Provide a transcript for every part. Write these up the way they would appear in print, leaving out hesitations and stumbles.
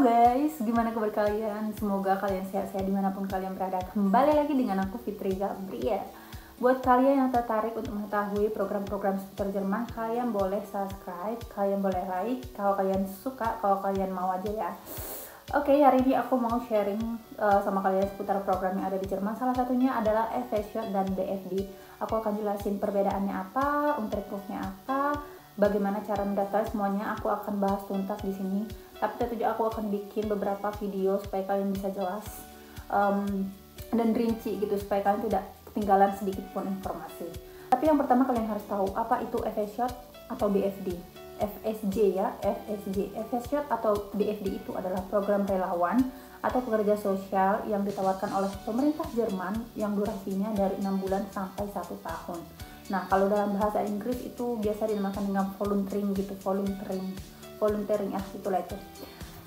Halo guys, gimana kabar kalian? Semoga kalian sehat-sehat dimanapun kalian berada. Kembali lagi dengan aku Fitri Gabriel. Buat kalian yang tertarik untuk mengetahui program-program seputar Jerman, kalian boleh subscribe, kalian boleh like, kalau kalian suka, kalau kalian mau aja ya. Oke, hari ini aku mau sharing sama kalian seputar program yang ada di Jerman. Salah satunya adalah FSJ dan BFD. Aku akan jelasin perbedaannya apa, Unterkunftnya apa, bagaimana cara mendaftar, semuanya aku akan bahas tuntas di sini. Tapi tentunya aku akan bikin beberapa video supaya kalian bisa jelas dan rinci gitu, supaya kalian tidak ketinggalan sedikit pun informasi. Tapi yang pertama kalian harus tahu apa itu FSJ atau BFD. FSJ ya, FSJ atau BFD itu adalah program relawan atau pekerja sosial yang ditawarkan oleh pemerintah Jerman yang durasinya dari 6 bulan sampai 1 tahun. Nah, kalau dalam bahasa Inggris itu biasa dinamakan dengan volunteering gitu, volunteering ya, itulah itu.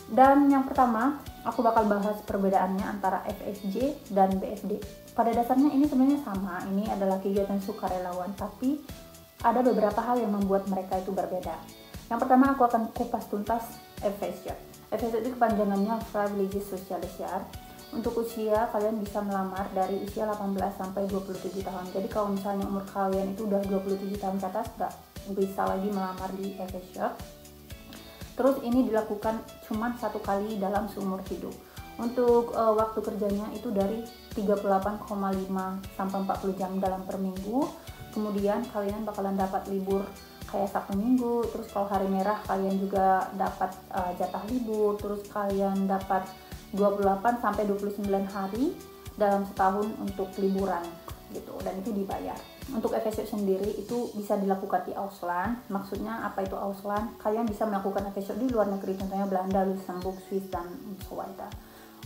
Dan yang pertama, aku bakal bahas perbedaannya antara FSJ dan BFD. Pada dasarnya ini sebenarnya sama, ini adalah kegiatan sukarelawan, tapi ada beberapa hal yang membuat mereka itu berbeda. Yang pertama, aku akan kupas tuntas FSJ. FSJ itu kepanjangannya Freiwilliges Soziales Jahr. Untuk usia, kalian bisa melamar dari usia 18 sampai 27 tahun. Jadi kalau misalnya umur kalian itu udah 27 tahun ke atas, nggak bisa lagi melamar di FSJ. Terus ini dilakukan cuma 1 kali dalam seumur hidup. Untuk waktu kerjanya itu dari 38,5 sampai 40 jam dalam per minggu. Kemudian kalian bakalan dapat libur kayak Sabtu Minggu. Terus kalau hari merah kalian juga dapat jatah libur. Terus kalian dapat 28 sampai 29 hari dalam setahun untuk liburan gitu, dan itu dibayar. Untuk FSJ sendiri itu bisa dilakukan di Ausland. Maksudnya apa itu Ausland? Kalian bisa melakukan FSJ di luar negeri, contohnya Belanda, Luxembourg, Swiss, dan so weiter.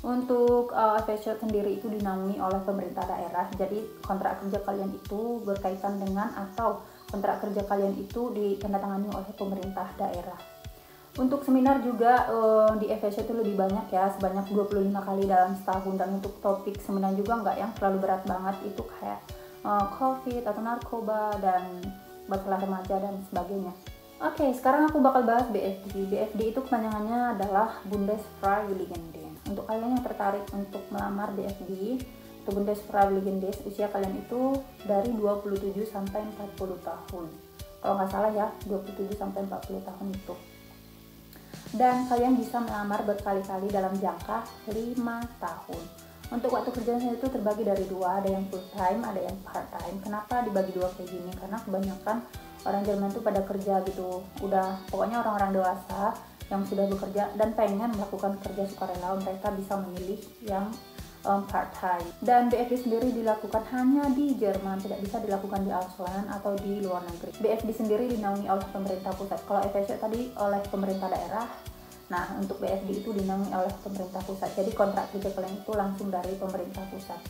Untuk FSJ sendiri itu dinaungi oleh pemerintah daerah. Jadi kontrak kerja kalian itu berkaitan dengan, atau kontrak kerja kalian itu ditandatangani oleh pemerintah daerah. Untuk seminar juga di FSJ itu lebih banyak ya, sebanyak 25 kali dalam setahun. Dan untuk topik seminar juga nggak yang terlalu berat banget, itu kayak COVID atau narkoba dan masalah remaja dan sebagainya. Oke, sekarang aku bakal bahas BFD. BFD itu kepanjangannya adalah Bundesfreiwilligendienst. Untuk kalian yang tertarik untuk melamar BFD atau Bundesfreiwilligendienst, usia kalian itu dari 27 sampai 40 tahun. Kalau nggak salah ya, 27 sampai 40 tahun itu. Dan kalian bisa melamar berkali-kali dalam jangka 5 tahun. Untuk waktu kerjanya itu terbagi dari 2, ada yang full time, ada yang part time. Kenapa dibagi 2 kayak gini? Karena kebanyakan orang Jerman itu pada kerja gitu, udah pokoknya orang-orang dewasa yang sudah bekerja dan pengen melakukan kerja sukarela, mereka bisa memilih yang part time. Dan BFD sendiri dilakukan hanya di Jerman, tidak bisa dilakukan di Ausland atau di luar negeri. BFD sendiri dinaungi oleh pemerintah pusat. Kalau FSJ tadi oleh pemerintah daerah, nah untuk BFD itu dinaungi oleh pemerintah pusat. Jadi kontrak kerja kalian itu langsung dari pemerintah pusat.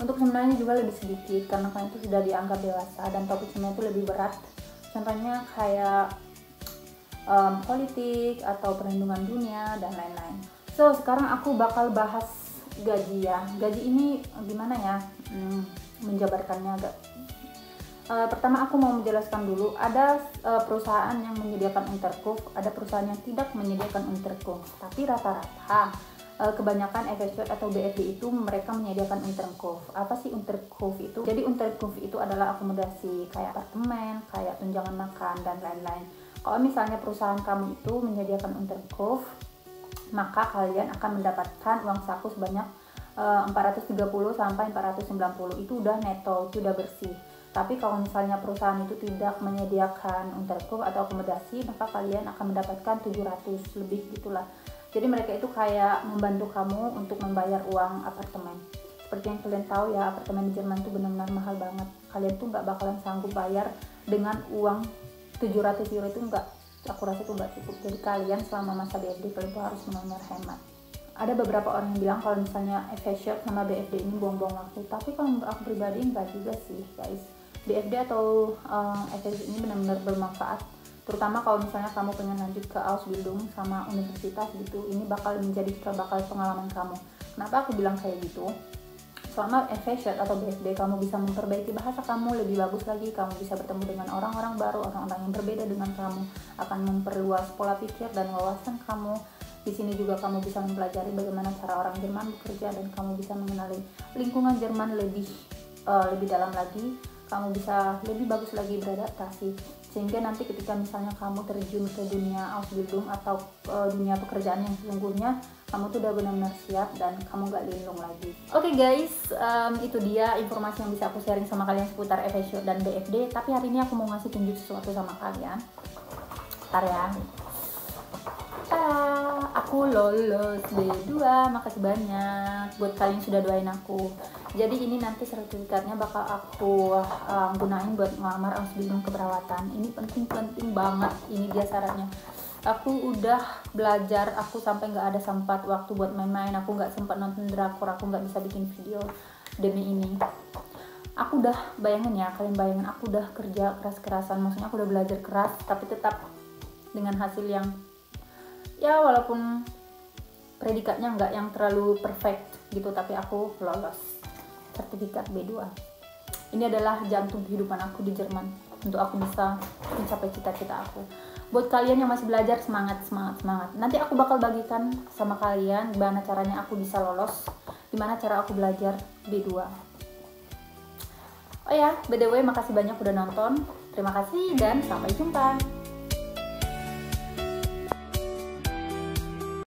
Untuk sebenarnya juga lebih sedikit karena kalian itu sudah dianggap dewasa, dan topik sebenarnya itu lebih berat. Contohnya kayak politik atau perlindungan dunia dan lain-lain. So sekarang aku bakal bahas gaji ya. Gaji ini gimana ya menjabarkannya agak. Pertama aku mau menjelaskan dulu, ada perusahaan yang menyediakan Unterkunft, ada perusahaan yang tidak menyediakan Unterkunft. Tapi rata-rata kebanyakan FSJ atau BFD itu mereka menyediakan Unterkunft. Apa sih Unterkunft itu? Jadi Unterkunft itu adalah akomodasi kayak apartemen, kayak tunjangan makan dan lain-lain. Kalau misalnya perusahaan kamu itu menyediakan Unterkunft, maka kalian akan mendapatkan uang saku sebanyak 430 sampai 490. Itu udah neto, itu udah bersih. Tapi kalau misalnya perusahaan itu tidak menyediakan Unterkunft atau akomodasi, maka kalian akan mendapatkan 700 lebih gitulah. Jadi mereka itu kayak membantu kamu untuk membayar uang apartemen. Seperti yang kalian tahu ya, apartemen di Jerman itu benar-benar mahal banget. Kalian tuh nggak bakalan sanggup bayar dengan uang 700 euro, itu nggak, aku rasa itu nggak cukup. Jadi kalian selama masa BFD kalian tuh harus benar-benar hemat. Ada beberapa orang yang bilang kalau misalnya FSJ sama BFD ini buang-buang waktu, tapi kalau menurut aku pribadi enggak juga sih guys. BFD atau FSJ ini benar-benar bermanfaat, terutama kalau misalnya kamu pengen lanjut ke Ausbildung sama universitas gitu. Ini bakal menjadi bakal pengalaman kamu. Kenapa aku bilang kayak gitu? Selama FSJ atau BFD kamu bisa memperbaiki bahasa kamu lebih bagus lagi, kamu bisa bertemu dengan orang-orang baru, orang-orang yang berbeda dengan kamu, akan memperluas pola pikir dan wawasan kamu, Di sini juga kamu bisa mempelajari bagaimana cara orang Jerman bekerja dan kamu bisa mengenali lingkungan Jerman lebih dalam lagi. Kamu bisa lebih bagus lagi beradaptasi, sehingga nanti ketika misalnya kamu terjun ke dunia Ausbildung atau dunia pekerjaan yang sesungguhnya, kamu tuh udah benar-benar siap dan kamu gak linglung lagi. Oke guys, itu dia informasi yang bisa aku sharing sama kalian seputar FSU dan BFD. Tapi hari ini aku mau ngasih tunjuk sesuatu sama kalian. Bentar ya. Aku lolos B2, makasih banyak buat kalian yang sudah doain aku. Jadi ini nanti sertifikatnya bakal aku gunain buat ngelamar Ausbildung keperawatan. Ini penting banget, ini dia syaratnya. Aku udah belajar, aku sampai nggak ada sempat waktu buat main-main, aku nggak sempat nonton drakor, aku nggak bisa bikin video demi ini. Aku udah bayangin ya, kalian bayangin aku udah kerja keras-kerasan, maksudnya aku udah belajar keras, tapi tetap dengan hasil yang ya walaupun predikatnya nggak yang terlalu perfect gitu, tapi aku lolos sertifikat B2. Ini adalah jantung kehidupan aku di Jerman untuk aku bisa mencapai cita-cita aku. Buat kalian yang masih belajar, semangat. Nanti aku bakal bagikan sama kalian gimana caranya aku bisa lolos, gimana cara aku belajar B2. Oh ya, by the way, makasih banyak udah nonton. Terima kasih dan sampai jumpa.